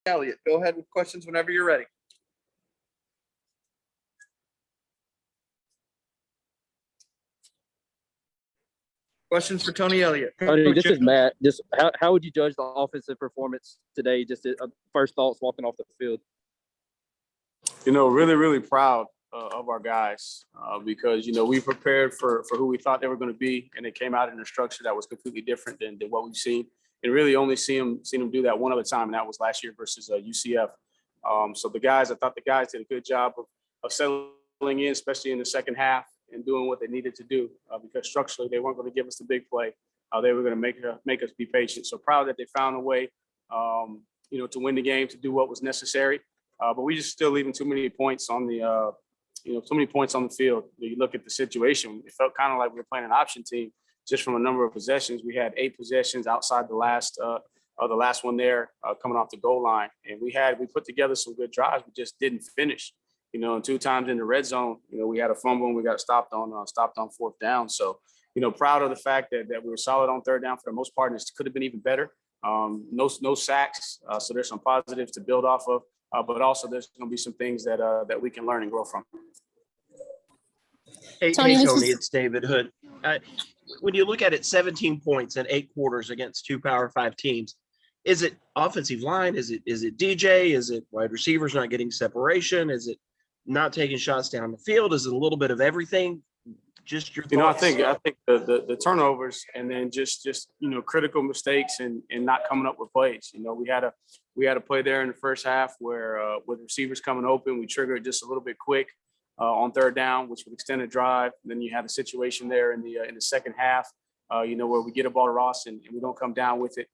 Elliott. Go ahead with questions whenever you're ready. Questions for Tony Elliott. Tony, this is Matt. Just how would you judge the offensive performance today? Just first thoughts walking off the field. Really, really proud of our guys because, we prepared for who we thought they were going to be, and it came out in a structure that was completely different than what we've seen. And really only seen them do that one other time, and that was last year versus UCF. So I thought the guys did a good job of settling in, especially in the second half, and doing what they needed to do because structurally they weren't going to give us the big play. They were going to make us be patient. So proud that they found a way, to win the game, to do what was necessary. But we just still leaving too many points on the, too many points on the field. You look at the situation, it felt kind of like we were playing an option team just from a number of possessions. We had 8 possessions outside the last one there coming off the goal line. And we put together some good drives. We just didn't finish. And 2 times in the red zone, we had a fumble and we got stopped on fourth down. So, proud of the fact that we were solid on third down for the most part, and it could have been even better. No sacks. So there's some positives to build off of, but also there's going to be some things that we can learn and grow from. Hey, Tony, it's David Hood. When you look at it, 17 points in 8 quarters against 2 Power 5 teams, is it offensive line? Is it DJ? Is it wide receivers not getting separation? Is it not taking shots down the field? Is it a little bit of everything? Just your thoughts? I think the turnovers and then just critical mistakes and not coming up with plays. We had a play there in the first half where with receivers coming open, we triggered just a little bit quick on third down, which would extend a drive. And then you had a situation there in the second half, where we get a ball to Ross and we don't come down with it.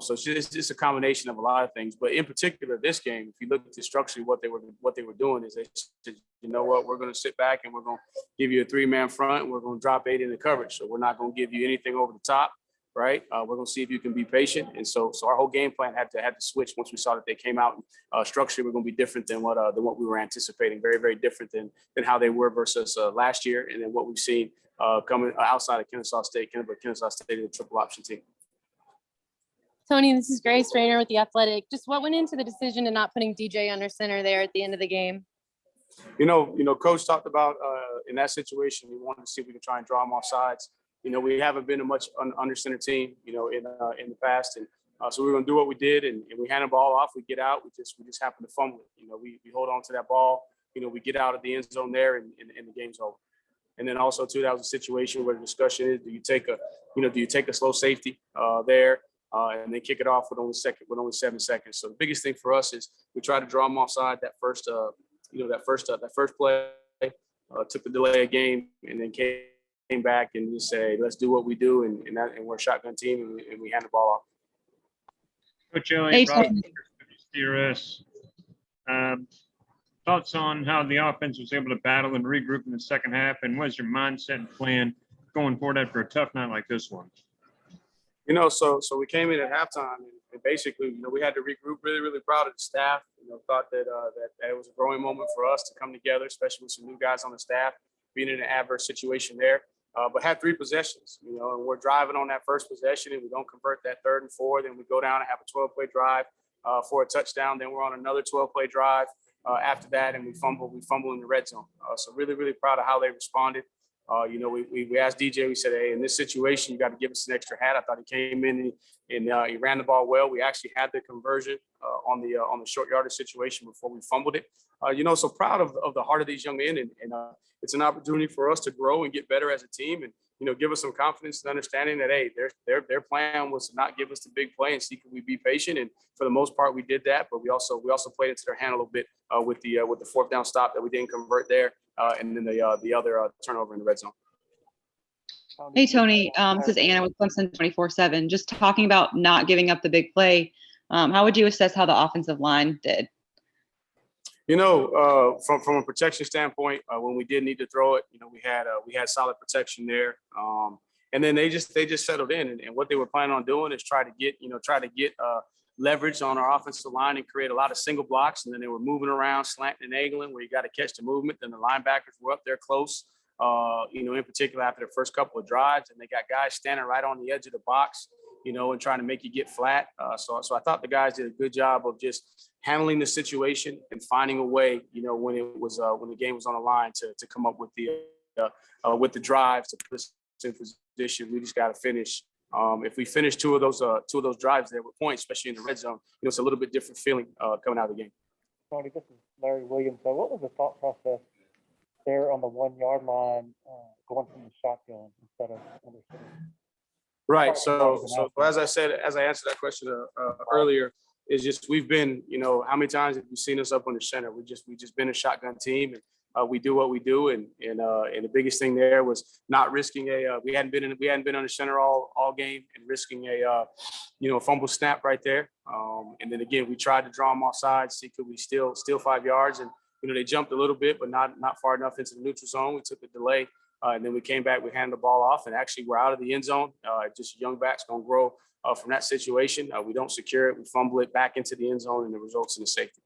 So it's just a combination of a lot of things. But in particular, this game, if you look at the structure, what they were doing is they said, we're going to sit back and we're going to give you a 3-man front and we're going to drop 8 in the coverage. So we're not going to give you anything over the top, right? We're going to see if you can be patient. And so our whole game plan had to switch once we saw that they came out. And structurally, we're going to be different than what we were anticipating. Very, very different than how they were versus last year, and then what we've seen coming outside of Kennesaw State. Kennesaw State is a triple option team. Tony, this is Grace Rayner with The Athletic. Just what went into the decision to not putting DJ under center there at the end of the game? Coach talked about in that situation, we wanted to see if we could try and draw him off sides. We haven't been a much under center team, in the past. And so we were going to do what we did, and we hand the ball off, we get out, we just happen to fumble it. We hold on to that ball, we get out of the end zone there and the game's over. And then also too, that was a situation where the discussion is, do you take a slow safety there? And then kick it off with only 7 seconds. So the biggest thing for us is we try to draw them offside that first play, took the delay of game, and then came back and just say, let's do what we do, and we're a shotgun team, and we hand the ball off. Coach Elliott, CRS. Thoughts on how the offense was able to battle and regroup in the second half, and what's your mindset and plan going forward after a tough night like this one? So we came in at halftime and basically, we had to regroup. Really, really proud of the staff. Thought that it was a growing moment for us to come together, especially with some new guys on the staff, being in an adverse situation there. But had 3 possessions, and we're driving on that first possession and we don't convert that 3rd and 4th. Then we go down and have a 12-play drive for a touchdown. Then we're on another 12-play drive after that, and we fumble in the red zone. So really, really proud of how they responded. We asked DJ, we said, hey, in this situation, you got to give us an extra hat. I thought he came in and he ran the ball well. We actually had the conversion on the short yardage situation before we fumbled it. So proud of the heart of these young men. And it's an opportunity for us to grow and get better as a team and, give us some confidence and understanding that, hey, their plan was to not give us the big play and see could we be patient. And for the most part, we did that. But we also played into their hand a little bit with the 4th down stop that we didn't convert there. And then the other turnover in the red zone. Hey, Tony, this is Anna with Clemson 24/7. Just talking about not giving up the big play. How would you assess how the offensive line did? From a protection standpoint, when we did need to throw it, we had solid protection there. And then they just settled in. And what they were planning on doing is try to get leverage on our offensive line and create a lot of single blocks. And then they were moving around, slanting and angling where you got to catch the movement. Then the linebackers were up there close, in particular after the first couple of drives. And they got guys standing right on the edge of the box. and trying to make you get flat. So I thought the guys did a good job of just handling the situation and finding a way, when the game was on the line to come up with the drive to put us in position. We just got to finish. If we finish two of those drives there with points, especially in the red zone, it's a little bit different feeling coming out of the game. Tony, this is Larry Williams. So what was the thought process there on the 1 yard line, going from the shotgun instead of under center? Right. So as I answered that question earlier, is just we've been, how many times have you seen us up on the center? We just been a shotgun team, and we do what we do, and the biggest thing there was not risking we hadn't been on the center all game and risking a fumble snap right there. And then again, we tried to draw them off sides, see could we steal 5 yards, and they jumped a little bit, but not far enough into the neutral zone. We took the delay. And then we came back, we handed the ball off, and actually we're out of the end zone. Just young backs going to grow from that situation. We don't secure it. We fumble it back into the end zone, and it results in a safety.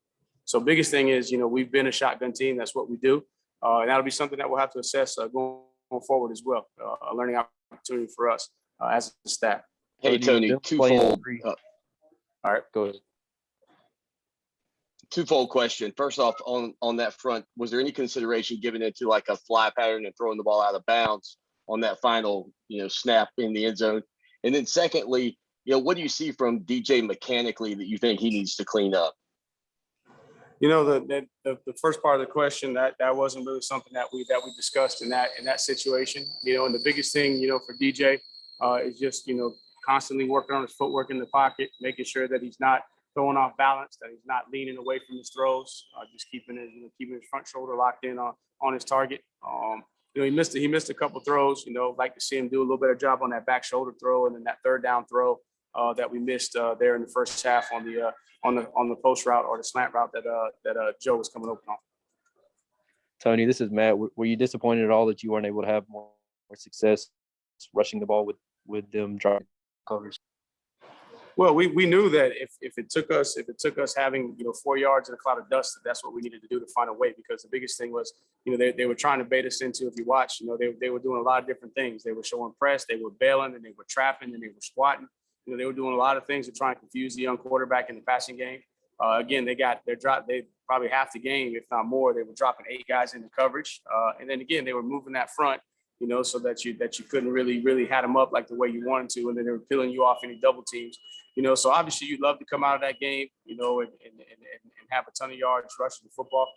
So biggest thing is, we've been a shotgun team. That's what we do. And that'll be something that we'll have to assess going forward as well. A learning opportunity for us as a staff. Hey, Tony, twofold. All right, Go ahead. Twofold question. First off, on that front, was there any consideration given into like a fly pattern and throwing the ball out of bounds on that final, snap in the end zone? And then secondly, what do you see from DJ mechanically that you think he needs to clean up? The first part of the question, that wasn't really something that we discussed in that situation. And the biggest thing, for DJ is just, constantly working on his footwork in the pocket, making sure that he's not throwing off balance, that he's not leaning away from his throws, just keeping his front shoulder locked in on his target. He missed a couple throws. Like to see him do a little better job on that back shoulder throw, and then that third down throw that we missed there in the first half on the post route or the slant route that Joe was coming open on. Tony, this is Matt. Were you disappointed at all that you weren't able to have more success rushing the ball with them dropping covers? Well, we knew that if it took us having 4 yards in a cloud of dust, that's what we needed to do to find a way. Because the biggest thing was, they were trying to bait us into. If you watch, they were doing a lot of different things. They were showing press, they were bailing, and they were trapping, and they were squatting. They were doing a lot of things to try and confuse the young quarterback in the passing game. Again, they probably half the game, if not more. They were dropping 8 guys into coverage, and then again they were moving that front, so that you couldn't really hat them up like the way you wanted to, and then they were peeling you off any double teams. So obviously you'd love to come out of that game, and have a ton of yards rushing the football.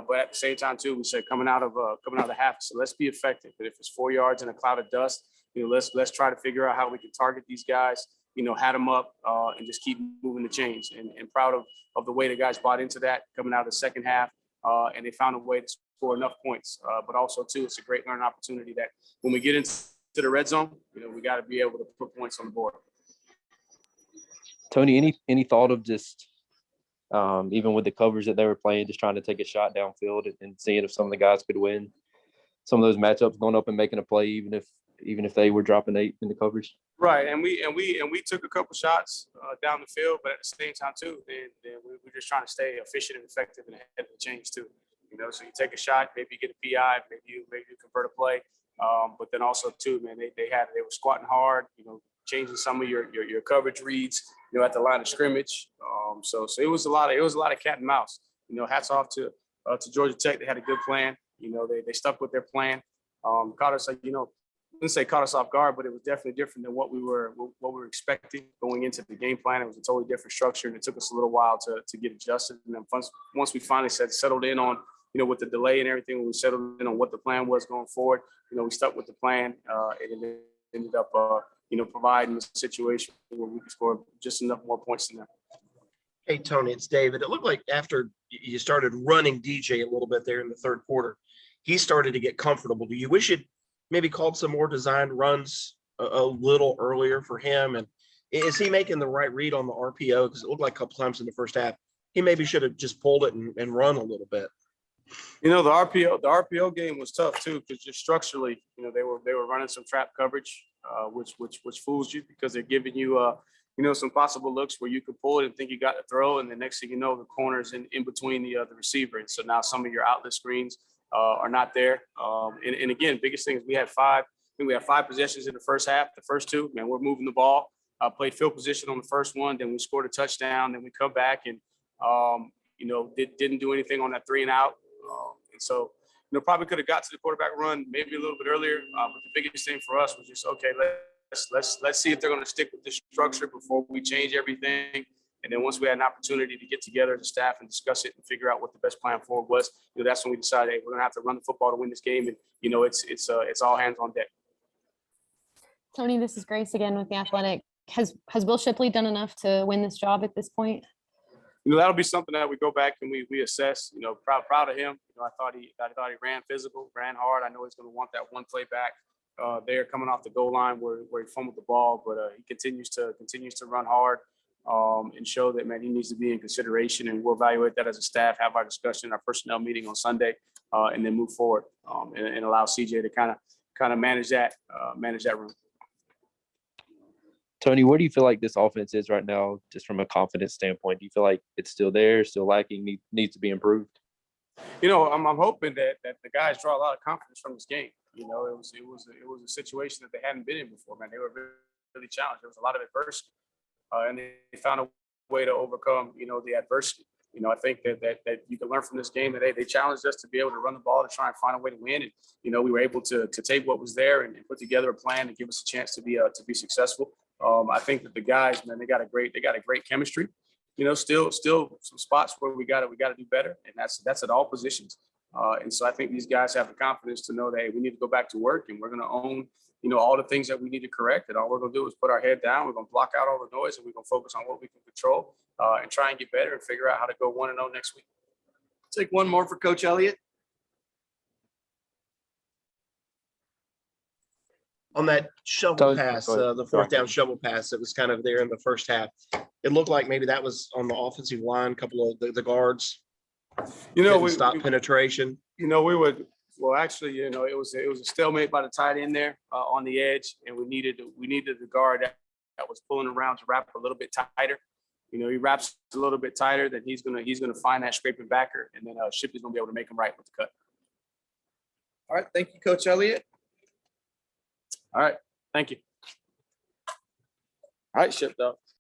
But at the same time too, we said coming out of the half, so let's be effective. But if it's 4 yards in a cloud of dust, let's try to figure out how we can target these guys, hat them up, and just keep moving the chains. And proud of the way the guys bought into that coming out of the second half, and they found a way to score enough points. But also too, it's a great learning opportunity that when we get into the red zone, we got to be able to put points on the board. Tony, any thought of just even with the covers that they were playing, just trying to take a shot downfield and seeing if some of the guys could win some of those matchups, going up and making a play, even if they were dropping 8 in the coverage? Right, and we took a couple shots down the field, but at the same time too, then we're just trying to stay efficient and effective and ahead of the change too. So you take a shot, maybe you get a PI, maybe you convert a play, but then also too, man, they were squatting hard, changing some of your coverage reads, at the line of scrimmage. So it was a lot of cat and mouse. Hats off to Georgia Tech. They had a good plan. They stuck with their plan. Caught us, wouldn't say caught us off guard, but it was definitely different than what we were expecting going into the game plan. It was a totally different structure, and it took us a little while to get adjusted. And then once we finally settled in on, with the delay and everything, when we settled in on what the plan was going forward, we stuck with the plan, and it ended up, providing a situation where we could score just enough more points than that. Hey, Tony, it's David. It looked like after you started running DJ a little bit there in the third quarter, he started to get comfortable. Do you wish it maybe called some more designed runs a little earlier for him? And is he making the right read on the RPO? Because it looked like a couple times in the first half, he maybe should have just pulled it and run a little bit. The RPO game was tough too, because just structurally, they were running some trap coverage, which fools you because they're giving you, some possible looks where you could pull it and think you got to throw, and the next thing you know, the corner's in between the receiver, and so now some of your outlet screens are not there. And again, biggest thing is we had 5 possessions in the first half. The first 2, man, we're moving the ball. played field position on the first one, then we scored a touchdown, then we come back and, didn't do anything on that 3 and out. And so, probably could have got to the quarterback run maybe a little bit earlier. But the biggest thing for us was just, okay, let's see if they're going to stick with the structure before we change everything. And then once we had an opportunity to get together as a staff and discuss it and figure out what the best plan forward was, that's when we decided, hey, we're going to have to run the football to win this game. And, it's all hands on deck. Tony, this is Grace again with the Athletic. Has Will Shipley done enough to win this job at this point? That'll be something that we go back and we assess. Proud of him. I thought he ran physical, ran hard. I know he's going to want that one play back there coming off the goal line where he fumbled the ball, but he continues to run hard and show that, man, he needs to be in consideration. And we'll evaluate that as a staff, have our discussion in our personnel meeting on Sunday, and then move forward and allow CJ to kind of manage that room. Tony, where do you feel like this offense is right now, just from a confidence standpoint? Do you feel like it's still there, still lacking, needs to be improved? I'm hoping that the guys draw a lot of confidence from this game. It was a situation that they hadn't been in before, man. They were really challenged. There was a lot of adversity, and they found a way to overcome, the adversity. I think that you can learn from this game that they challenged us to be able to run the ball to try and find a way to win. And, we were able to take what was there and put together a plan to give us a chance to be successful. I think that the guys, man, they got a great chemistry. Still some spots where we got to do better, and that's at all positions. And so I think these guys have the confidence to know that, hey, we need to go back to work, and we're going to own, all the things that we need to correct. And all we're going to do is put our head down. We're going to block out all the noise, and we're going to focus on what we can control and try and get better and figure out how to go 1-0 next week. Take one more for Coach Elliott. On that shovel Tony, pass, go ahead. the fourth down shovel pass that was kind of there in the first half, it looked like maybe that was on the offensive line, a couple of the guards. We stop penetration. we would. Well, actually, it was a stalemate by the tight end there on the edge, and we needed the guard that was pulling around to wrap a little bit tighter. He wraps a little bit tighter, then he's gonna find that scraping backer, and then Shipley's gonna be able to make him right with the cut. All right. Thank you, Coach Elliott. All right, thank you. All right, Ship, though.